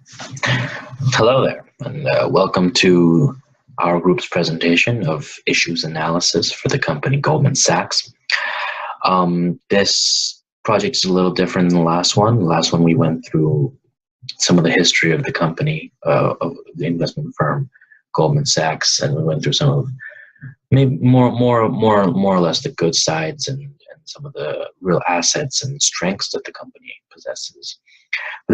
Hello there, and welcome to our group's presentation of issues analysis for the company Goldman Sachs. This project is a little different than the last one. The last one we went through some of the history of the company, of the investment firm Goldman Sachs, and we went through some of maybe more or less the good sides and some of the real assets and strengths that the company possesses. For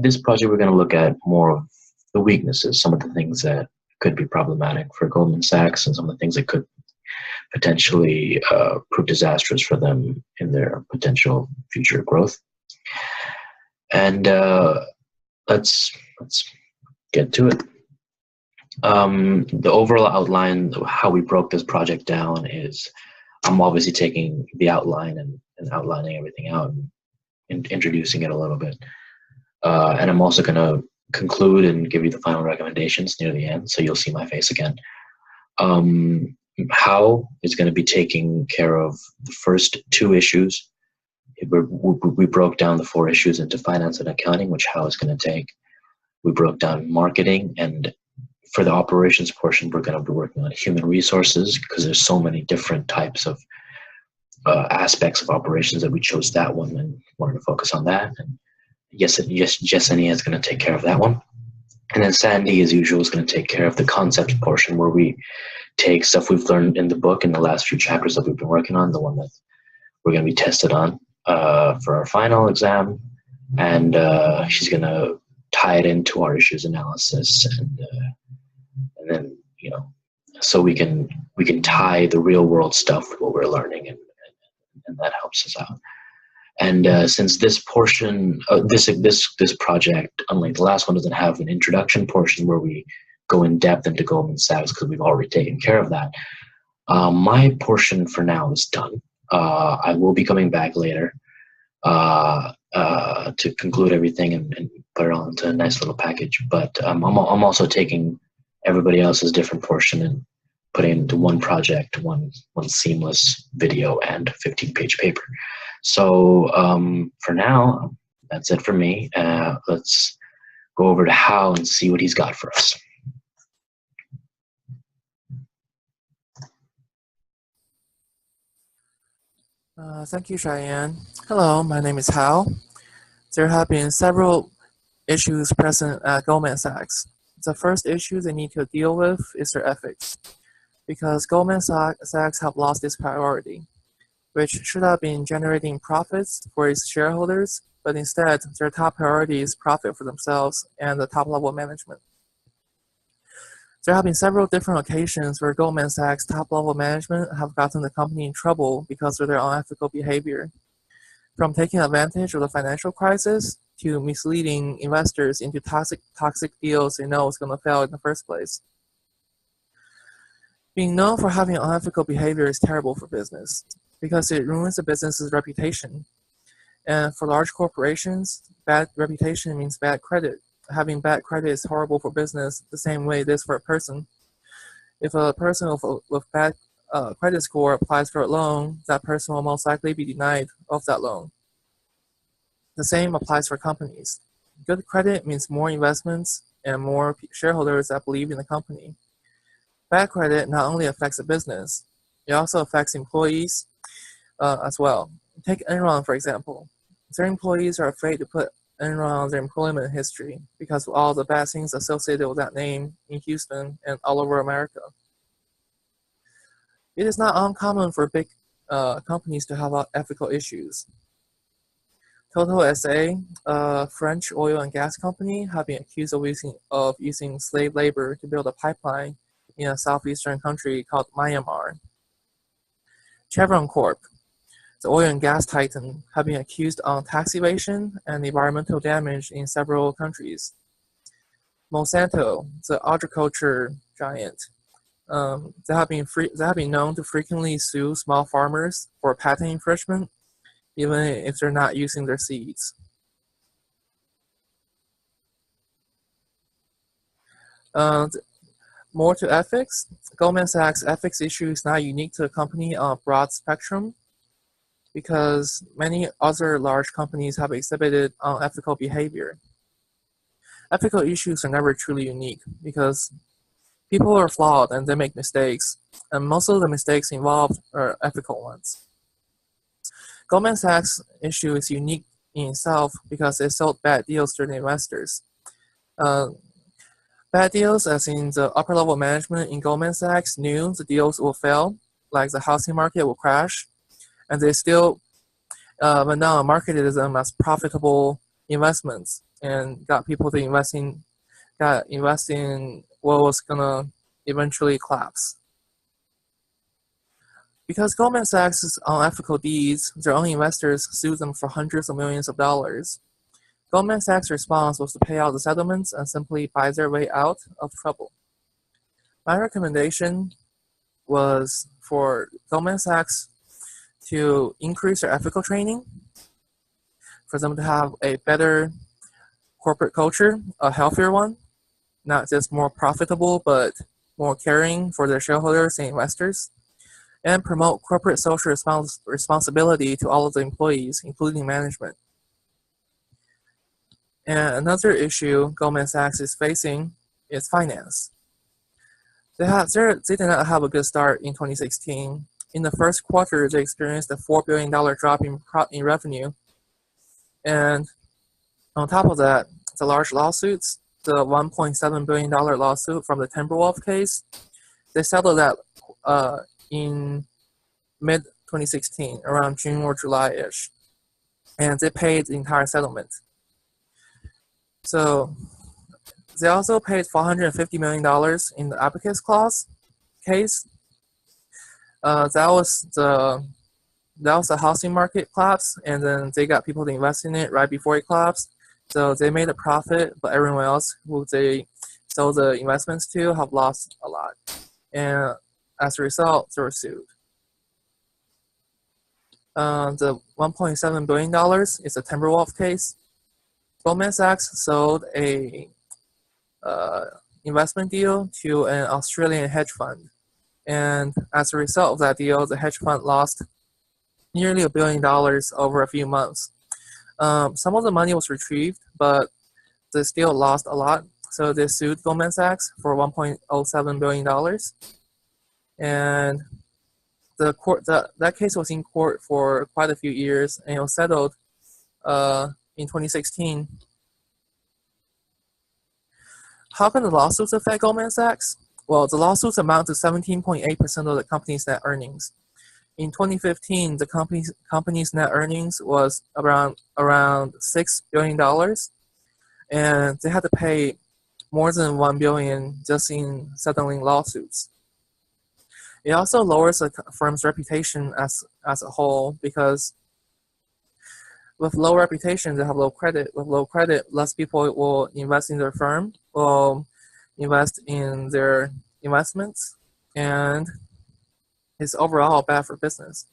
this project, we're going to look at more of the weaknesses, some of the things that could be problematic for Goldman Sachs, and some of the things that could potentially prove disastrous for them in their potential future growth. And let's get to it. The overall outline, how we broke this project down, is I'm obviously taking the outline and outlining everything out and introducing it a little bit. And I'm also going to conclude and give you the final recommendations near the end, so you'll see my face again. How is going to be taking care of the first two issues. We broke down the four issues into finance and accounting, which How is going to take. We broke down marketing, and for the operations portion, we're going to be working on human resources, because there's so many different types of aspects of operations that we chose that one and wanted to focus on that. And Yesenia is going to take care of that one. And then Sandy, as usual, is going to take care of the concept portion, where we take stuff we've learned in the book in the last few chapters that we've been working on, the one that we're going to be tested on for our final exam. And she's going to tie it into our issues analysis, and then, so we can tie the real world stuff with what we're learning, and that helps us out. And since this portion, this project, unlike the last one, doesn't have an introduction portion where we go in depth into Goldman Sachs, because we've already taken care of that, my portion for now is done. I will be coming back later to conclude everything and put it all into a nice little package. But I'm also taking everybody else's different portion and putting it into one project, one seamless video and 15-page paper. So for now, that's it for me. Let's go over to How and see what he's got for us. Thank you, Cheyenne. Hello, my name is Hao. There have been several issues present at Goldman Sachs. The first issue they need to deal with is their ethics, because Goldman Sachs have lost its priority, which should have been generating profits for its shareholders, but instead their top priority is profit for themselves and the top-level management. There have been several different occasions where Goldman Sachs top-level management have gotten the company in trouble because of their unethical behavior, from taking advantage of the financial crisis to misleading investors into toxic deals they know is going to fail in the first place. Being known for having unethical behavior is terrible for business, because it ruins the business's reputation. And for large corporations, bad reputation means bad credit. Having bad credit is horrible for business the same way it is for a person. If a person with bad credit score applies for a loan, that person will most likely be denied of that loan. The same applies for companies. Good credit means more investments and more shareholders that believe in the company. Bad credit not only affects the business, it also affects employees as well. Take Enron, for example. Their employees are afraid to put Enron on their employment history because of all the bad things associated with that name in Houston and all over America. It is not uncommon for big companies to have ethical issues. Total SA, a French oil and gas company, have been accused of using slave labor to build a pipeline in a southeastern country called Myanmar. Chevron Corp, the oil and gas titan, have been accused of tax evasion and environmental damage in several countries. Monsanto, the agriculture giant, they have been known to frequently sue small farmers for patent infringement, even if they're not using their seeds. More to ethics, Goldman Sachs' ethics issue is not unique to the company on a broad spectrum, because many other large companies have exhibited unethical behavior. Ethical issues are never truly unique because people are flawed and they make mistakes, and most of the mistakes involved are ethical ones. Goldman Sachs issue is unique in itself because it sold bad deals to the investors. Bad deals, as in the upper level management in Goldman Sachs knew the deals will fail, like the housing market will crash, and they still went down and marketed them as profitable investments and got people to invest in what was gonna eventually collapse. Because Goldman Sachs' unethical deeds, their own investors sued them for hundreds of millions of dollars. Goldman Sachs' response was to pay out the settlements and simply buy their way out of trouble. My recommendation was for Goldman Sachs to increase their ethical training, for them to have a better corporate culture, a healthier one, not just more profitable, but more caring for their shareholders and investors, and promote corporate social responsibility to all of the employees, including management. And another issue Goldman Sachs is facing is finance. They did not have a good start in 2016. In the first quarter, they experienced a $4 billion drop in revenue. And on top of that, the large lawsuits, the $1.7 billion lawsuit from the Timberwolf case, they settled that in mid-2016, around June or July-ish. And they paid the entire settlement. So they also paid $450 million in the abacus clause case. That was the housing market collapse, and then they got people to invest in it right before it collapsed. So they made a profit, but everyone else who they sold the investments to have lost a lot. And as a result, they were sued. The $1.7 billion is a Timberwolf case. Goldman Sachs sold a investment deal to an Australian hedge fund. And as a result of that deal, the hedge fund lost nearly $1 billion over a few months. Some of the money was retrieved, but they still lost a lot. So they sued Goldman Sachs for $1.07 billion. And that case was in court for quite a few years, and it was settled in 2016. How can the lawsuits affect Goldman Sachs? Well, the lawsuits amount to 17.8% of the company's net earnings. In 2015, the company's net earnings was around $6 billion, and they had to pay more than $1 billion just in settling lawsuits. It also lowers the firm's reputation as a whole, because with low reputation, they have low credit. With low credit, less people will invest in their firm, will invest in their investments, and it's overall bad for business.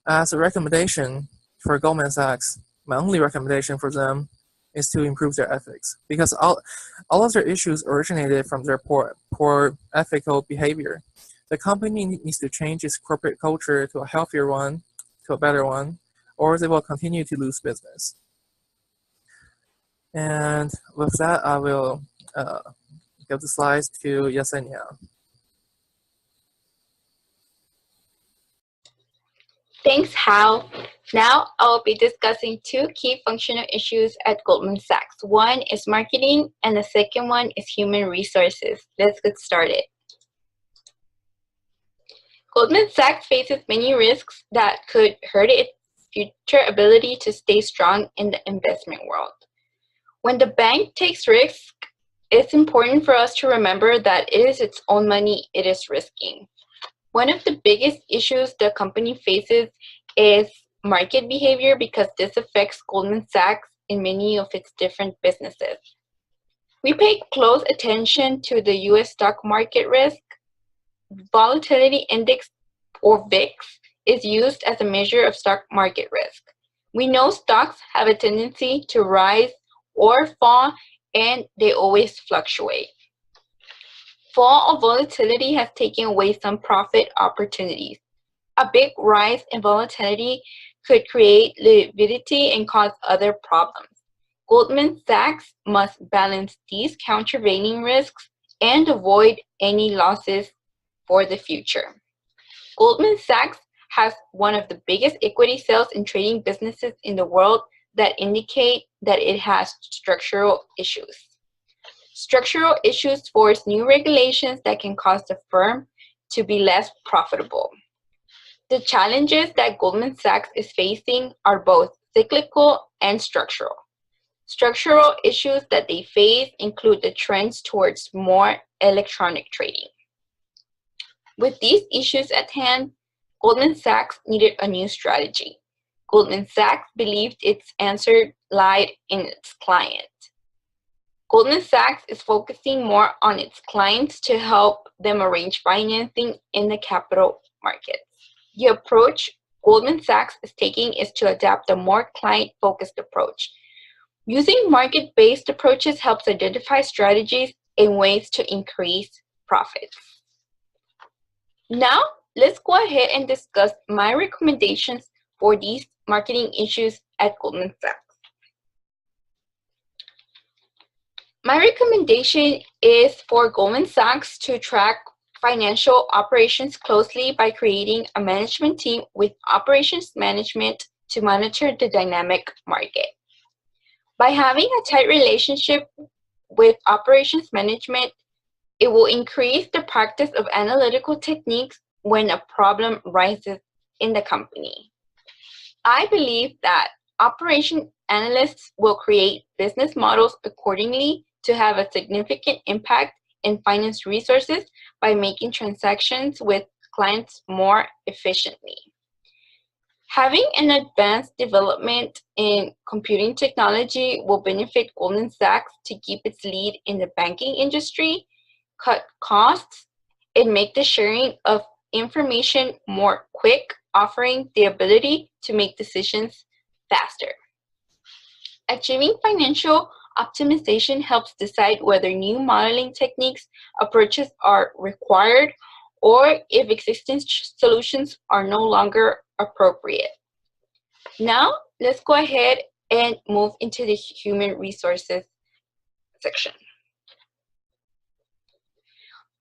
As a recommendation for Goldman Sachs, my only recommendation for them is to improve their ethics, because all of their issues originated from their poor ethical behavior. The company needs to change its corporate culture to a healthier one, to a better one, or they will continue to lose business. And with that, I will give the slides to Yesenia. Thanks, Hal. Now I'll be discussing two key functional issues at Goldman Sachs. One is marketing, and the second one is human resources. Let's get started. Goldman Sachs faces many risks that could hurt its future ability to stay strong in the investment world. When the bank takes risks, it's important for us to remember that it is its own money it is risking. One of the biggest issues the company faces is market behavior, because this affects Goldman Sachs in many of its different businesses. We pay close attention to the US stock market risk. Volatility Index, or VIX, is used as a measure of stock market risk. We know stocks have a tendency to rise or fall, and they always fluctuate. Fall of volatility has taken away some profit opportunities. A big rise in volatility could create liquidity and cause other problems. Goldman Sachs must balance these countervailing risks and avoid any losses for the future. Goldman Sachs has one of the biggest equity sales and trading businesses in the world that indicate that it has structural issues. Structural issues force new regulations that can cause the firm to be less profitable. The challenges that Goldman Sachs is facing are both cyclical and structural. Structural issues that they face include the trends towards more electronic trading. With these issues at hand, Goldman Sachs needed a new strategy. Goldman Sachs believed its answer lied in its client. Goldman Sachs is focusing more on its clients to help them arrange financing in the capital markets. The approach Goldman Sachs is taking is to adapt a more client-focused approach. Using market-based approaches helps identify strategies and ways to increase profits. Now, let's go ahead and discuss my recommendations for these marketing issues at Goldman Sachs. My recommendation is for Goldman Sachs to track financial operations closely by creating a management team with operations management to monitor the dynamic market. By having a tight relationship with operations management, it will increase the practice of analytical techniques when a problem rises in the company. I believe that operation analysts will create business models accordingly to have a significant impact in finance resources by making transactions with clients more efficiently. Having an advanced development in computing technology will benefit Goldman Sachs to keep its lead in the banking industry, cut costs, and make the sharing of information more quick, offering the ability to make decisions faster. Achieving financial optimization helps decide whether new modeling techniques approaches are required or if existing solutions are no longer appropriate. Now, let's go ahead and move into the human resources section.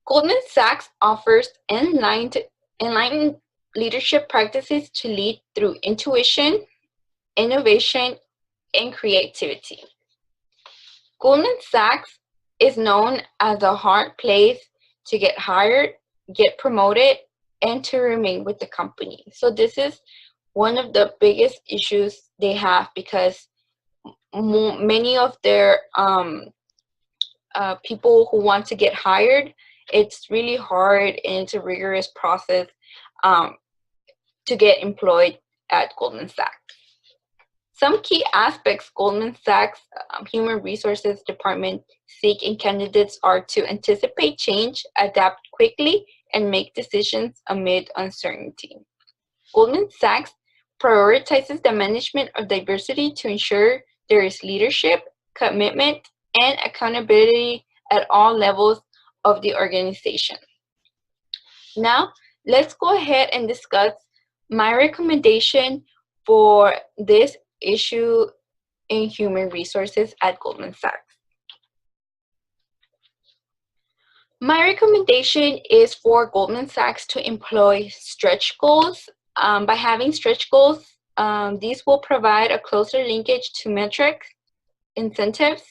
Goldman Sachs offers enlightened leadership practices to lead through intuition, innovation, and creativity. Goldman Sachs is known as a hard place to get hired, get promoted, and to remain with the company. So this is one of the biggest issues they have because many of their people who want to get hired, it's really hard and it's a rigorous process to get employed at Goldman Sachs. Some key aspects Goldman Sachs Human Resources Department seek in candidates are to anticipate change, adapt quickly, and make decisions amid uncertainty. Goldman Sachs prioritizes the management of diversity to ensure there is leadership, commitment, and accountability at all levels of the organization. Now, let's go ahead and discuss my recommendation for this issue in human resources at Goldman Sachs. My recommendation is for Goldman Sachs to employ stretch goals. By having stretch goals, these will provide a closer linkage to metrics, incentives,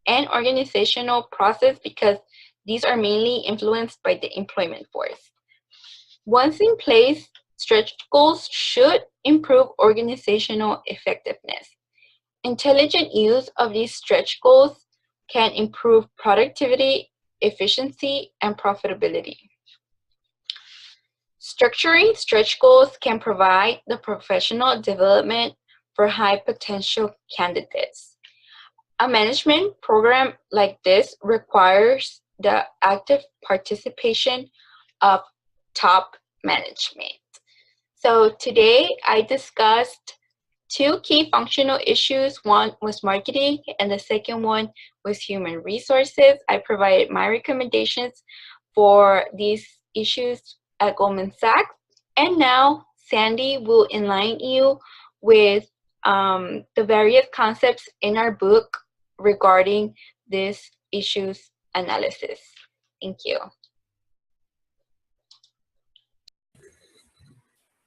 and organizational process because these are mainly influenced by the employment force. Once in place, stretch goals should improve organizational effectiveness. Intelligent use of these stretch goals can improve productivity, efficiency, and profitability. Structuring stretch goals can provide the professional development for high potential candidates. A management program like this requires the active participation of top management. So today I discussed two key functional issues. One was marketing and the second one was human resources. I provided my recommendations for these issues at Goldman Sachs. And now Sandy will enlighten you with the various concepts in our book, regarding this issues analysis. Thank you.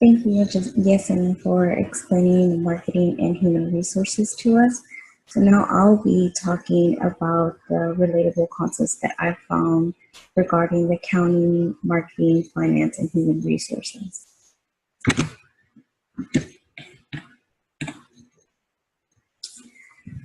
Thank you, Yesenia, for explaining the marketing and human resources to us. So now I'll be talking about the relatable concepts that I found regarding the accounting, marketing, finance, and human resources.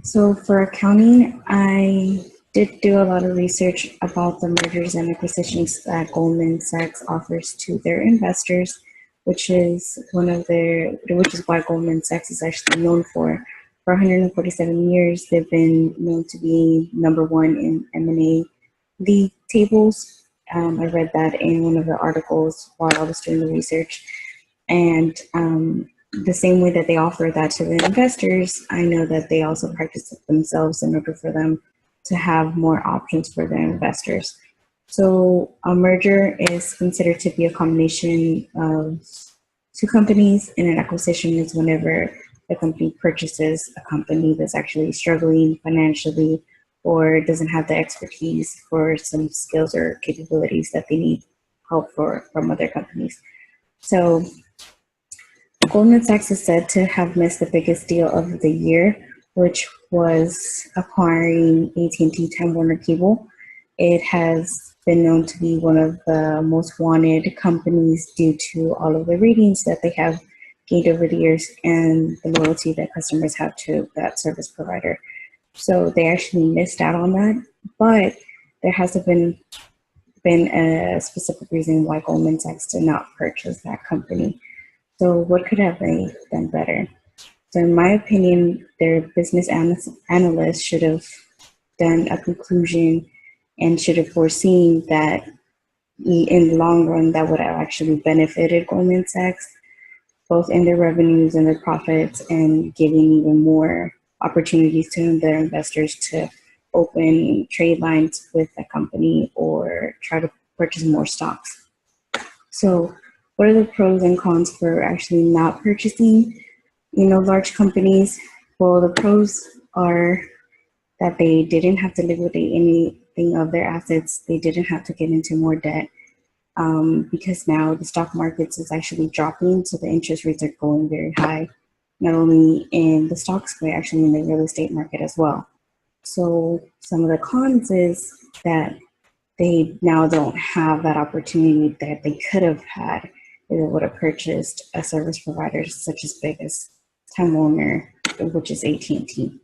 So for accounting, I did do a lot of research about the mergers and acquisitions that Goldman Sachs offers to their investors, which is why Goldman Sachs is actually known for 147 years. They've been known to be number one in M&A league tables. I read that in one of the articles while I was doing the research. And the same way that they offer that to the investors, I know that they also practice it themselves in order for them to have more options for their investors. So a merger is considered to be a combination of two companies, and an acquisition is whenever the company purchases a company that's actually struggling financially or doesn't have the expertise for some skills or capabilities that they need help from other companies. So Goldman Sachs is said to have missed the biggest deal of the year, which was acquiring AT&T Time Warner Cable. It has been known to be one of the most wanted companies due to all of the ratings that they have gained over the years and the loyalty that customers have to that service provider. So they actually missed out on that, but there hasn't been a specific reason why Goldman Sachs did not purchase that company. So what could have been done better? So in my opinion, their business analysts should have done a conclusion and should have foreseen that in the long run, that would have actually benefited Goldman Sachs, both in their revenues and their profits, and giving even more opportunities to their investors to open trade lines with the company or try to purchase more stocks. So what are the pros and cons for actually not purchasing, large companies? Well, the pros are that they didn't have to liquidate anything of their assets. They didn't have to get into more debt because now the stock markets is actually dropping, so the interest rates are going very high, not only in the stocks, but actually in the real estate market as well. So some of the cons is that they now don't have that opportunity that they could have had if they would have purchased a service provider such as big as Time Warner, which is AT&T.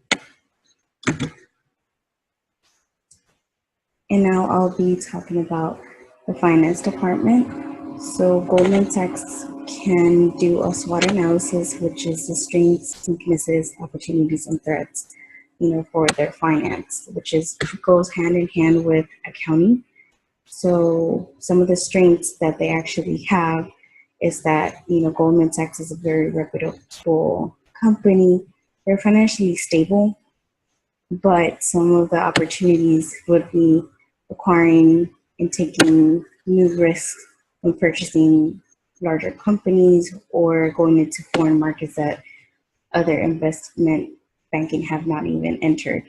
And now I'll be talking about the finance department. So Goldman Sachs can do a SWOT analysis, which is the strengths, weaknesses, opportunities, and threats, for their finance, which goes hand in hand with accounting. So some of the strengths that they actually have is that, Goldman Sachs is a very reputable company. They're financially stable, but some of the opportunities would be acquiring and taking new risks when purchasing larger companies or going into foreign markets that other investment banking have not even entered.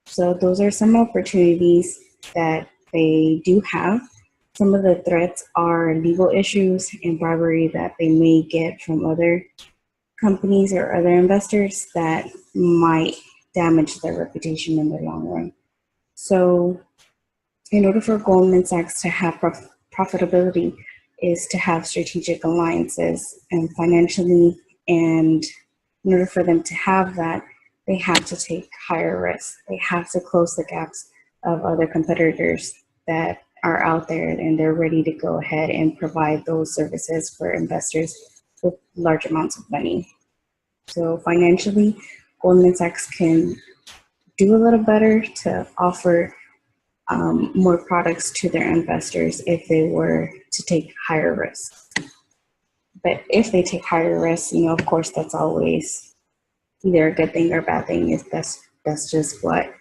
So those are some opportunities that they do have. Some of the threats are legal issues and bribery that they may get from other companies or other investors that might damage their reputation in the long run. So in order for Goldman Sachs to have profitability is to have strategic alliances and financially, and in order for them to have that, they have to take higher risks. They have to close the gaps of other competitors that are out there, and they're ready to go ahead and provide those services for investors with large amounts of money. So financially, Goldman Sachs can do a little better to offer more products to their investors if they were to take higher risks. But if they take higher risks, of course, that's always either a good thing or a bad thing. That's just what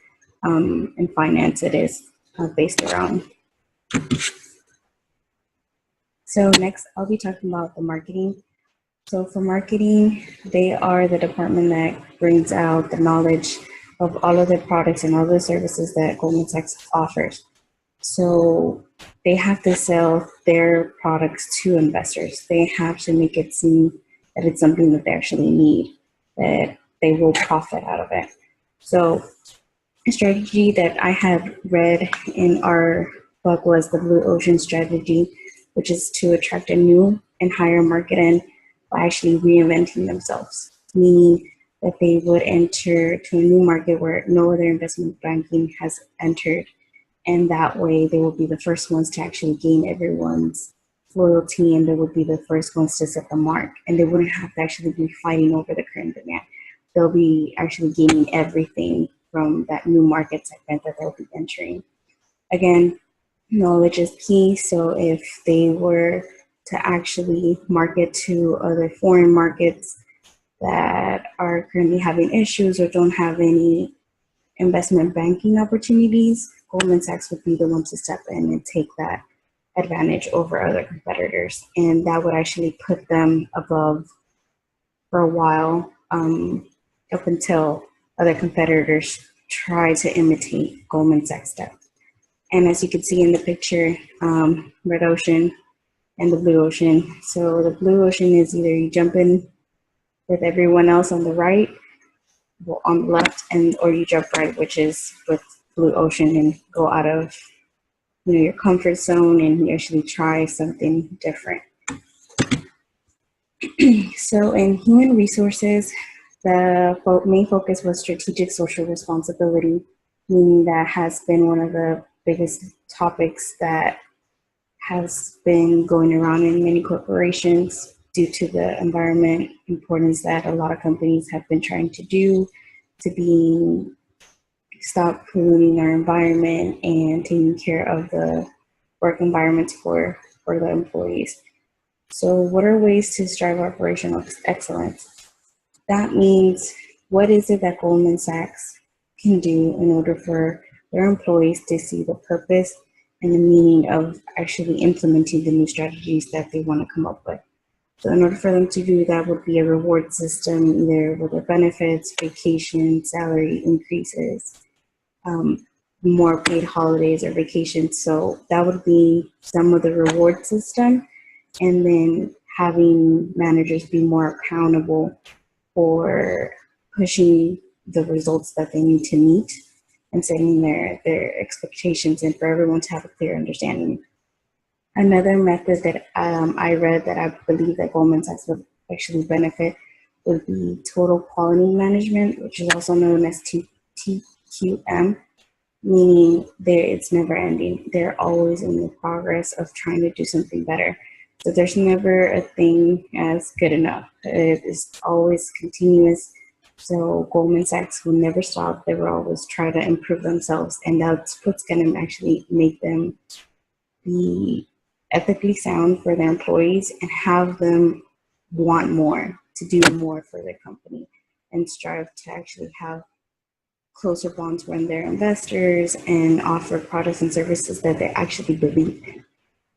in finance it is based around. So next, I'll be talking about the marketing. So for marketing, they are the department that brings out the knowledge of all of the products and all the services that Goldman Sachs offers. So they have to sell their products to investors. They have to make it seem that it's something that they actually need, that they will profit out of it. So a strategy that I had read in our book was the blue ocean strategy, which is to attract a new and higher market end by actually reinventing themselves, meaning that they would enter to a new market where no other investment banking has entered. And that way they will be the first ones to actually gain everyone's loyalty, and they would be the first ones to set the mark. And they wouldn't have to actually be fighting over the current demand. They'll be actually gaining everything from that new market segment that they'll be entering. Again, knowledge is key. So if they were to actually market to other foreign markets that are currently having issues or don't have any investment banking opportunities, Goldman Sachs would be the one to step in and take that advantage over other competitors. And that would actually put them above for a while, up until other competitors try to imitate Goldman Sachs step. And as you can see in the picture, red ocean and the blue ocean. So the blue ocean is either you jump in with everyone else on the right, on the left, or you jump right, which is with blue ocean, and go out of your comfort zone and you actually try something different. So in human resources, the main focus was strategic social responsibility, meaning that has been one of the biggest topics that has been going around in many corporations due to the environment importance that a lot of companies have been trying to do to stop polluting our environment and taking care of the work environments for the employees. So what are ways to strive operational excellence? That means, what is it that Goldman Sachs can do in order for their employees to see the purpose and the meaning of actually implementing the new strategies that they want to come up with? So in order for them to do that would be a reward system, either with their benefits, vacation, salary increases, more paid holidays or vacations. So that would be some of the reward system. And then having managers be more accountable for pushing the results that they need to meet and setting their expectations, and for everyone to have a clear understanding. Another method that I read that I believe that Goldman Sachs would actually benefit would be total quality management, which is also known as TQM, meaning it's never ending. They're always in the progress of trying to do something better. So there's never a thing as good enough. It is always continuous. So Goldman Sachs will never stop. They will always try to improve themselves. And that's what's going to actually make them be ethically sound for their employees and have them want more, to do more for their company, and strive to actually have closer bonds when they're investors and offer products and services that they actually believe in.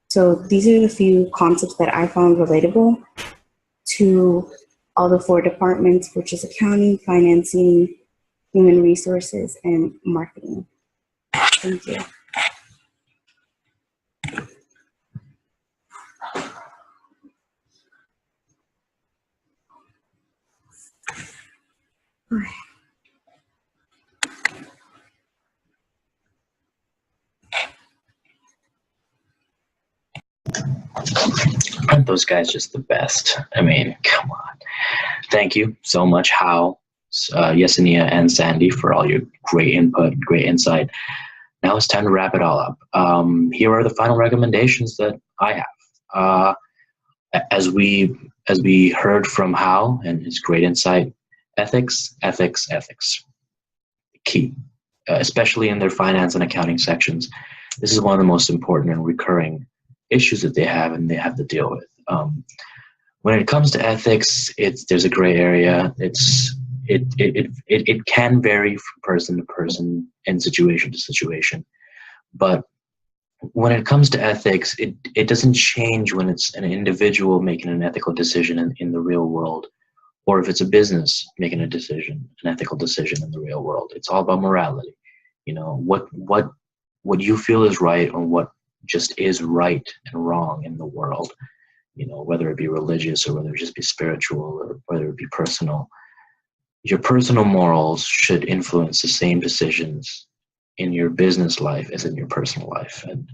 So these are the few concepts that I found relatable to all the 4 departments, which is accounting, financing, human resources, and marketing. Thank you. Aren't those guys just the best? I mean, come on. Thank you so much, Hal, Yesenia, and Sandy, for all your great input, great insight. Now it's time to wrap it all up. Here are the final recommendations that I have. As we heard from Hal and his great insight, ethics. Key, especially in their finance and accounting sections. This is one of the most important and recurring issues that they have and they have to deal with. When it comes to ethics, there's a gray area. It can vary from person to person and situation to situation. But when it comes to ethics, it doesn't change when it's an individual making an ethical decision in the real world or if it's a business making a decision, an ethical decision in the real world. It's all about morality. You know, what you feel is right, or what just is right and wrong in the world. You know, whether it be religious, or whether it just be spiritual, or whether it be personal. Your personal morals should influence the same decisions in your business life as in your personal life. And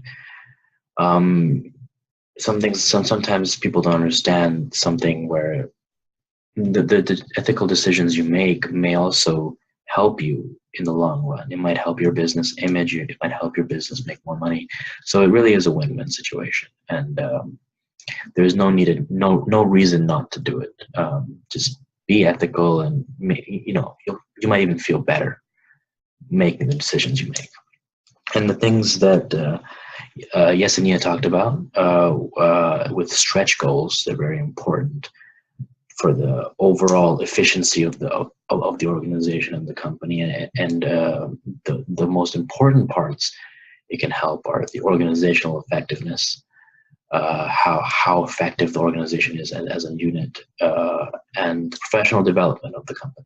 sometimes people don't understand something, where the ethical decisions you make may also help you in the long run. It might help your business image. It might help your business make more money. So it really is a win-win situation. And there's no reason not to do it. Just be ethical, and you know, you might even feel better making the decisions you make. And the things that Yesenia talked about with stretch goals, they're very important for the overall efficiency of the organization and the company. And the most important parts it can help are the organizational effectiveness, how effective the organization is as a unit, and professional development of the company.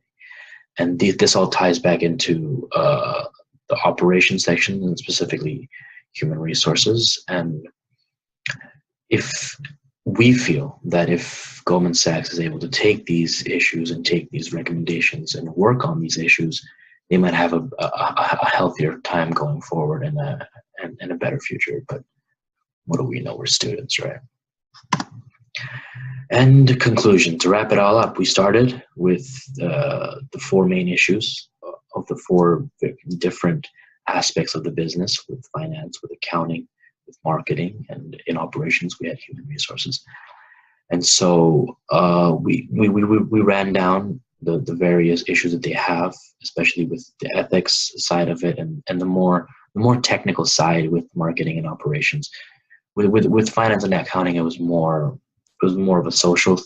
And this all ties back into the operations section, and specifically human resources. And if we feel that if Goldman Sachs is able to take these issues and take these recommendations and work on these issues, they might have a healthier time going forward, and a better future. But what do we know? We're students, right? And conclusion, to wrap it all up, we started with the four main issues of the four different aspects of the business, with finance, with accounting, with marketing, and in operations we had human resources. And so we ran down the various issues that they have, especially with the ethics side of it, and the more technical side with marketing and operations. With finance and accounting, it was more of a social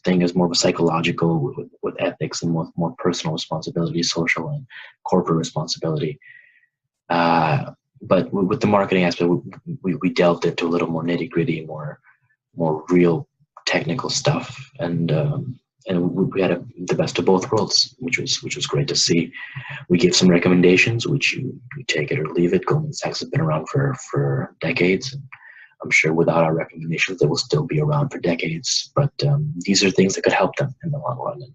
thing. It was more of a psychological, with ethics and more personal responsibility, social and corporate responsibility. But with the marketing aspect, we delved into a little more nitty gritty, more real technical stuff, and we had the best of both worlds, which was great to see. We gave some recommendations, which you take it or leave it. Goldman Sachs has been around for decades. I'm sure without our recommendations, they will still be around for decades. But these are things that could help them in the long run. And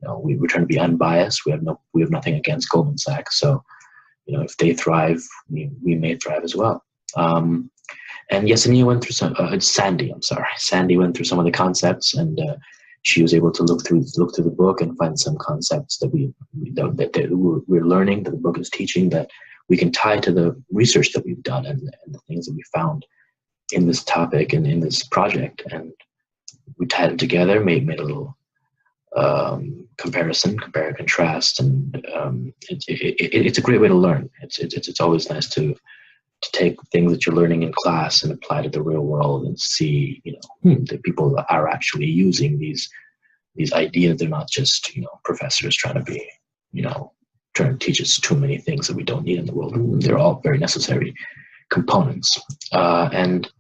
you know, we're trying to be unbiased. We have nothing against Goldman Sachs. So you know, if they thrive, we may thrive as well. And Yesenia went through Sandy went through some of the concepts, and she was able to look through the book and find some concepts that we're learning, that the book is teaching, that we can tie to the research that we've done and the things that we found in this topic and in this project. And we tied them together, made a little compare and contrast, and it's a great way to learn. It's always nice to take things that you're learning in class and apply to the real world, and see, you know, that people are actually using these ideas. They're not just, you know, professors trying to teach us too many things that we don't need in the world. They're all very necessary components. And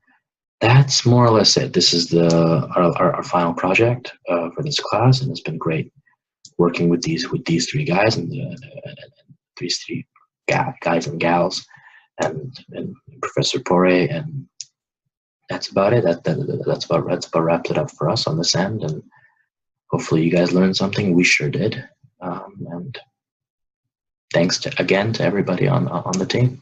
that's more or less it. This is our final project for this class, and it's been great working with these three guys and these three guys and gals, and Professor Pore, and that's about it. That's about wraps it up for us on this end, and hopefully you guys learned something. We sure did. And thanks again to everybody on the team.